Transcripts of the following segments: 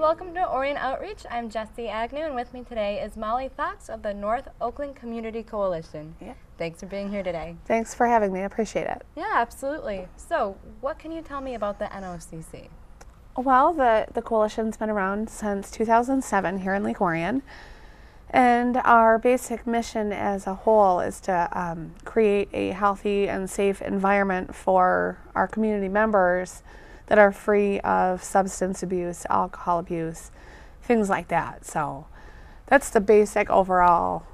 welcome to Orion Outreach. I'm Jessie Agnew, and with me today is Molly Fox of the North Oakland Community Coalition. Yeah. Thanks for being here today. Thanks for having me. I appreciate it. Yeah, absolutely. So, what can you tell me about the NOCC? Well, the coalition's been around since 2007 here in Lake Orion, and our basic mission as a whole is to create a healthy and safe environment for our community members that are free of substance abuse, alcohol abuse, things like that. So that's the basic overall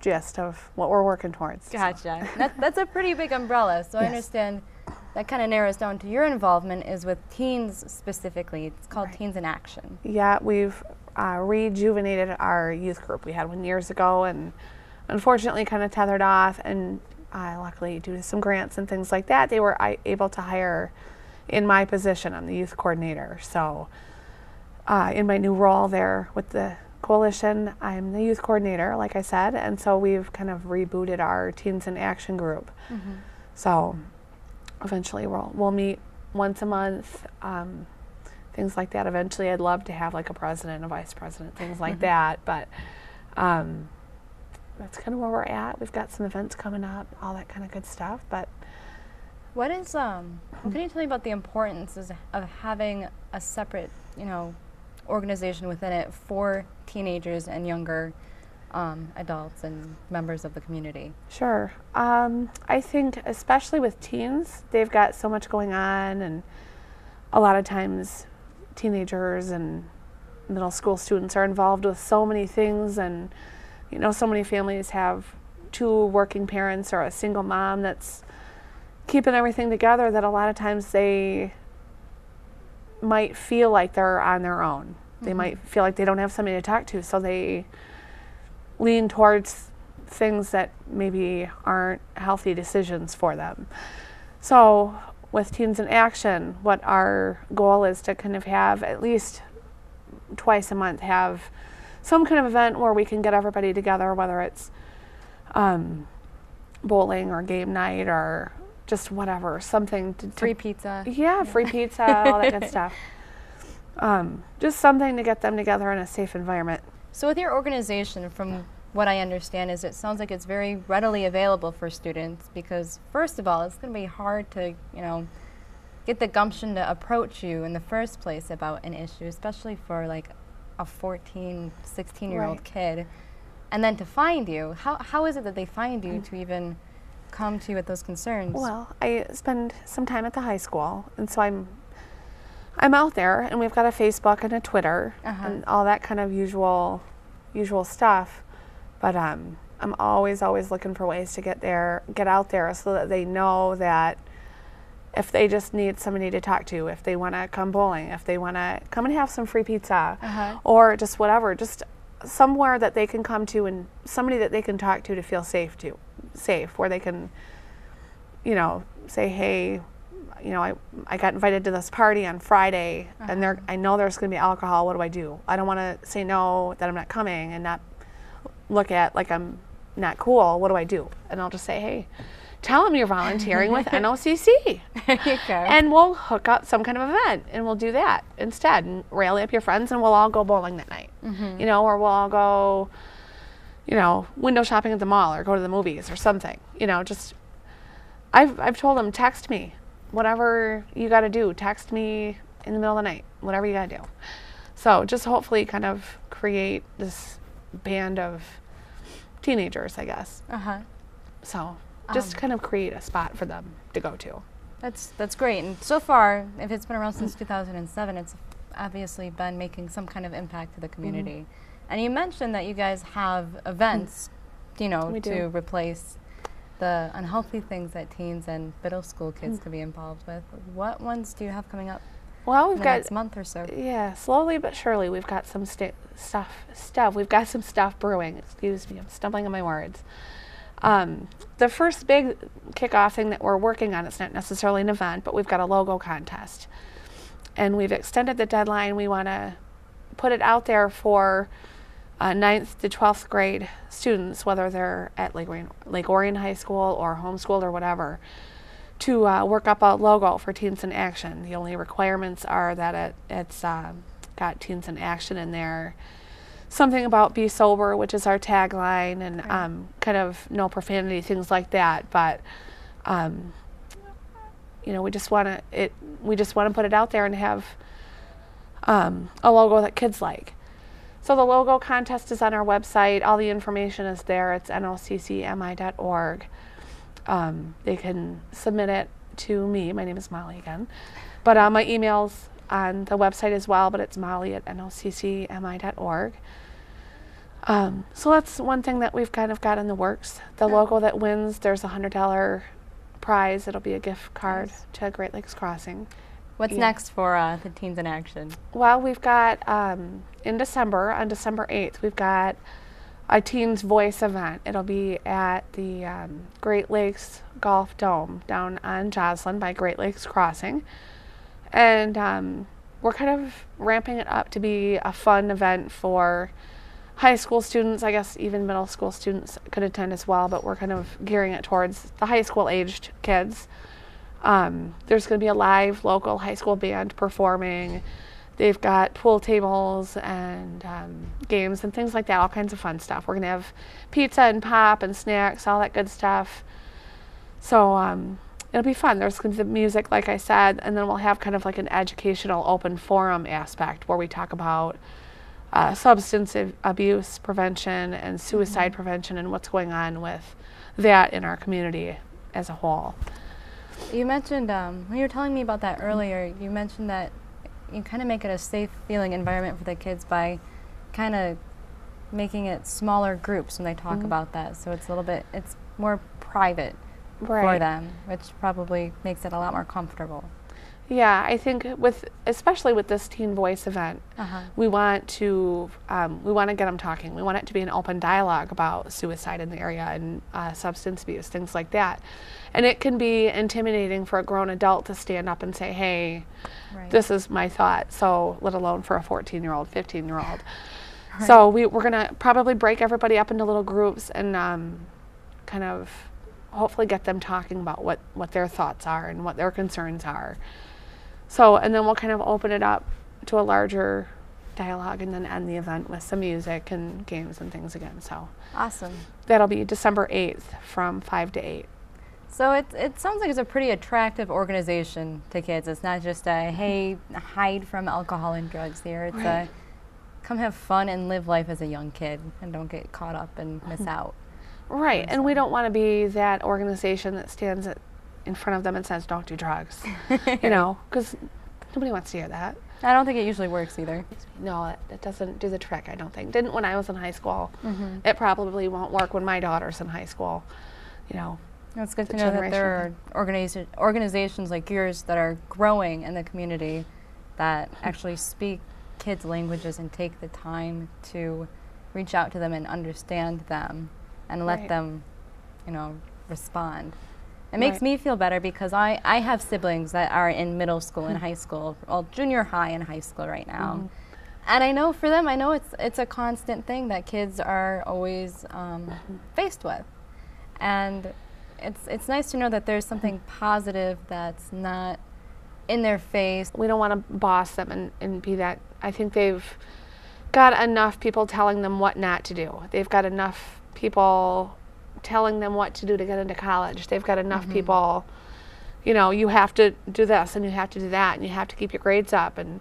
gist of what we're working towards. Gotcha. That's a pretty big umbrella, so yes. I understand that kind of narrows down to your involvement is with teens specifically. It's called right. Teens in Action. Yeah, we've rejuvenated our youth group. We had one years ago and unfortunately kind of tethered off, and luckily due to some grants and things like that, they were able to hire in my position. I'm the youth coordinator. So in my new role there with the coalition, I'm the youth coordinator, like I said, and so we've kind of rebooted our Teens in Action group. Mm-hmm. So eventually we'll meet once a month, things like that. Eventually I'd love to have like a president, a vice president, things like that, but that's kind of where we're at. We've got some events coming up, all that kind of good stuff. But what can you tell me about the importance of having a separate, organization within it for teenagers and younger adults and members of the community? Sure. I think especially with teens, they've got so much going on, and a lot of times teenagers and middle school students are involved with so many things, and so many families have two working parents or a single mom that's keeping everything together, that a lot of times they might feel like they're on their own. Mm-hmm. They might feel like they don't have somebody to talk to, so they lean towards things that maybe aren't healthy decisions for them. So with Teens in Action, what our goal is to kind of have at least twice a month have some kind of event where we can get everybody together, whether it's bowling or game night or just whatever, something to free pizza. Yeah, free pizza, all that good stuff. Just something to get them together in a safe environment. So with your organization, from what I understand, is it sounds like it's very readily available for students, because first of all, it's going to be hard to, get the gumption to approach you in the first place about an issue, especially for like a 14, 16-year-old right. kid. And then to find you, how is it that they find you to even come to you with those concerns? Well, I spend some time at the high school, and so I'm out there, and we've got a Facebook and a Twitter and all that kind of usual stuff. But I'm always looking for ways to get out there, so that they know that if they just need somebody to talk to, if they want to come bowling, if they want to come and have some free pizza, or just whatever, just somewhere that they can come to and somebody that they can talk to feel safe, where they can, say, hey, I got invited to this party on Friday, and I know there's going to be alcohol. What do? I don't want to say no, that I'm not coming, and not look at like I'm not cool. What do I do? And I'll just say, hey, tell them you're volunteering with NOCC. There you go. And we'll hook up some kind of event, and we'll do that instead, and rally up your friends, and we'll all go bowling that night. Or we'll all go, window shopping at the mall, or go to the movies or something. Just I've told them, text me, whatever you got to do. Text me in the middle of the night, whatever you got to do. So just hopefully kind of create this band of teenagers, I guess. So just kind of create a spot for them to go to. That's great. And so far, if it's been around since 2007, it's obviously been making some kind of impact to the community. And you mentioned that you guys have events, to replace the unhealthy things that teens and middle school kids could be involved with. What ones do you have coming up? Well, we've got next month or so. Yeah, slowly but surely we've got some stuff. We've got some stuff brewing. Excuse me, I'm stumbling on my words. The first big kickoff thing that we're working on, it's not necessarily an event, but we've got a logo contest. And we've extended the deadline. We want to put it out there for 9th to 12th grade students, whether they're at Lake Orion High School or homeschooled or whatever, to work up a logo for Teens in Action. The only requirements are that it's got Teens in Action in there. Something about be sober, which is our tagline, and kind of no profanity, things like that. But you know, we just want to put it out there and have a logo that kids like. So the logo contest is on our website. All the information is there. It's NOCCMI.org. They can submit it to me. My name is Molly again. But my email's on the website as well, but it's molly@noccmi.org. So that's one thing that we've kind of got in the works. The logo that wins, there's a $100 prize. It'll be a gift card to Great Lakes Crossing. What's next for the Teens in Action? Well, we've got in December, on December 8th, we've got a Teens Voice event. It'll be at the Great Lakes Golf Dome down on Joslyn by Great Lakes Crossing. And we're kind of ramping it up to be a fun event for high school students. I guess even middle school students could attend as well, but we're kind of gearing it towards the high school aged kids. There's going to be a live local high school band performing. They've got pool tables and games and things like that, all kinds of fun stuff. We're going to have pizza and pop and snacks, all that good stuff. So it'll be fun. There's going to be music, like I said, and then we'll have kind of like an educational open forum aspect where we talk about substance abuse prevention and suicide prevention and what's going on with that in our community as a whole. You mentioned, when you were telling me about that earlier, you mentioned that you kind of make it a safe feeling environment for the kids by kind of making it smaller groups when they talk about that. So it's it's more private for them, which probably makes it a lot more comfortable. Yeah, I think especially with this Teen Voice event, we want to get them talking. We want it to be an open dialogue about suicide in the area and substance abuse, things like that. And it can be intimidating for a grown adult to stand up and say, hey, this is my thought, so let alone for a 14-year-old, 15-year-old. Right. So we're going to probably break everybody up into little groups and kind of hopefully get them talking about what their thoughts are and what their concerns are. So, and then we'll kind of open it up to a larger dialogue and then end the event with some music and games and things again. So awesome. That'll be December 8th from 5 to 8. So it sounds like it's a pretty attractive organization to kids. It's not just a, hey, hide from alcohol and drugs here. It's a, come have fun and live life as a young kid and don't get caught up and miss out. Right, and we don't want to be that organization that stands in front of them and says, don't do drugs, you know, because nobody wants to hear that. I don't think it usually works either. No, it doesn't do the trick, I don't think. Didn't when I was in high school. It probably won't work when my daughter's in high school, you know. It's good to know that there are organizations like yours that are growing in the community that actually speak kids' languages and take the time to reach out to them and understand them and let them, you know, respond. It makes me feel better because I have siblings that are in middle school and high school, well, junior high and high school right now. And I know for them, I know it's a constant thing that kids are always faced with. And it's nice to know that there's something positive that's not in their face. We don't want to boss them and be that. I think they've got enough people telling them what not to do. They've got enough people telling them what to do to get into college. They've got enough people, you know, you have to do this and you have to do that and you have to keep your grades up, and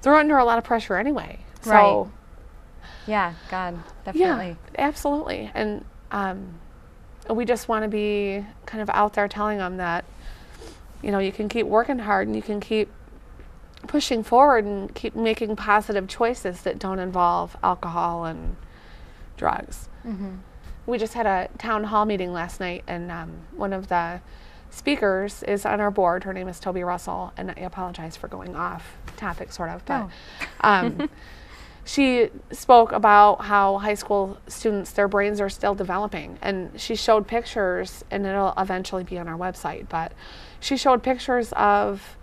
they're under a lot of pressure anyway. So, yeah, God, definitely. Yeah, absolutely. And we just want to be kind of out there telling them that, you know, you can keep working hard and you can keep pushing forward and keep making positive choices that don't involve alcohol and drugs. We just had a town hall meeting last night, and one of the speakers is on our board. Her name is Toby Russell, and I apologize for going off topic sort of, but she spoke about how high school students, their brains are still developing, and she showed pictures, and it'll eventually be on our website, but she showed pictures of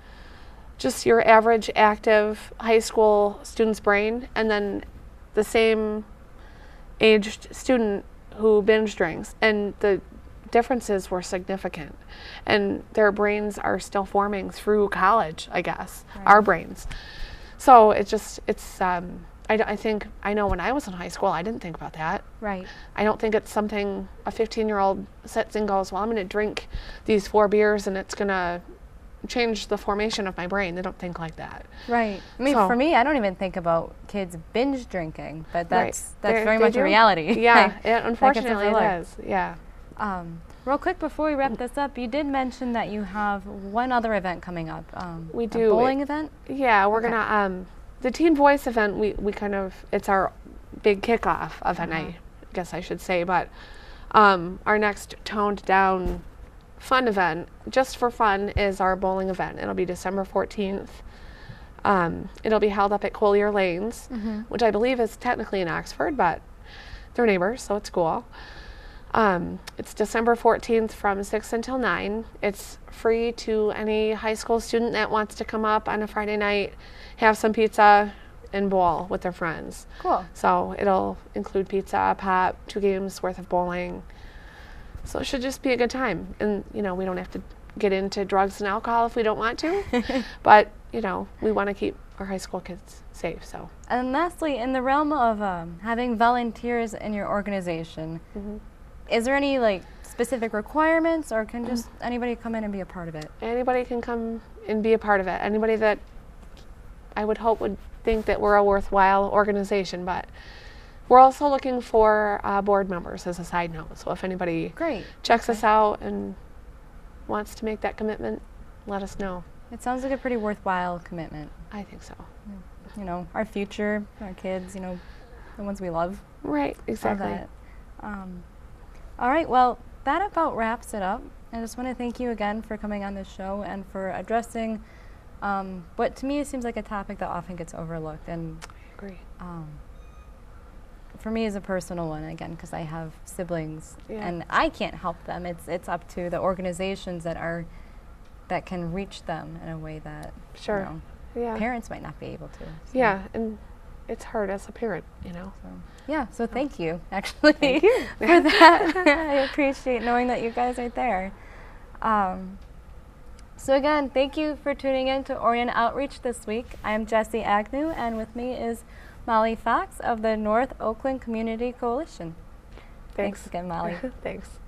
just your average active high school student's brain, and then the same aged student who binge drinks, and the differences were significant, and their brains are still forming through college, I guess, our brains. So I think, I know when I was in high school, I didn't think about that. Right. I don't think it's something a 15-year-old sits and goes, well, I'm going to drink these 4 beers and it's going to change the formation of my brain. They don't think like that. Right. I mean, for me, I don't even think about kids binge drinking, but that's very much a reality. Yeah, unfortunately it is. Yeah. Real quick before we wrap this up, you did mention that you have one other event coming up. We do. A bowling event? Yeah, we're gonna the Teen Voice event. We kind of, it's our big kickoff event. I guess I should say, but our next toned down fun event, just for fun, is our bowling event. It'll be December 14th. It'll be held up at Collier Lanes, which I believe is technically in Oxford, but they're neighbors, so it's cool. It's December 14th from 6 until 9. It's free to any high school student that wants to come up on a Friday night, have some pizza, and bowl with their friends. Cool. So it'll include pizza, pop, 2 games worth of bowling. So it should just be a good time. And, you know, we don't have to get into drugs and alcohol if we don't want to. But, you know, we want to keep our high school kids safe. So. And lastly, in the realm of having volunteers in your organization, is there any like specific requirements, or can just anybody come in and be a part of it? Anybody can come and be a part of it. Anybody that I would hope would think that we're a worthwhile organization, but we're also looking for board members as a side note. So if anybody checks us out and wants to make that commitment, let us know. It sounds like a pretty worthwhile commitment. I think so. You know, our future, our kids, you know, the ones we love. Right, exactly. All right, well, that about wraps it up. I just want to thank you again for coming on this show and for addressing what to me seems like a topic that often gets overlooked. And I agree. For me is a personal one, again, because I have siblings and I can't help them. It's up to the organizations that can reach them in a way that you know, parents might not be able to. So. Yeah, and it's hard as a parent, you know. So thank you, actually, thank you. For that. I appreciate knowing that you guys are there. So again, thank you for tuning in to Orion Outreach this week. I am Jessie Agnew, and with me is Molly Fox of the North Oakland Community Coalition. Thanks again, Molly. Thanks.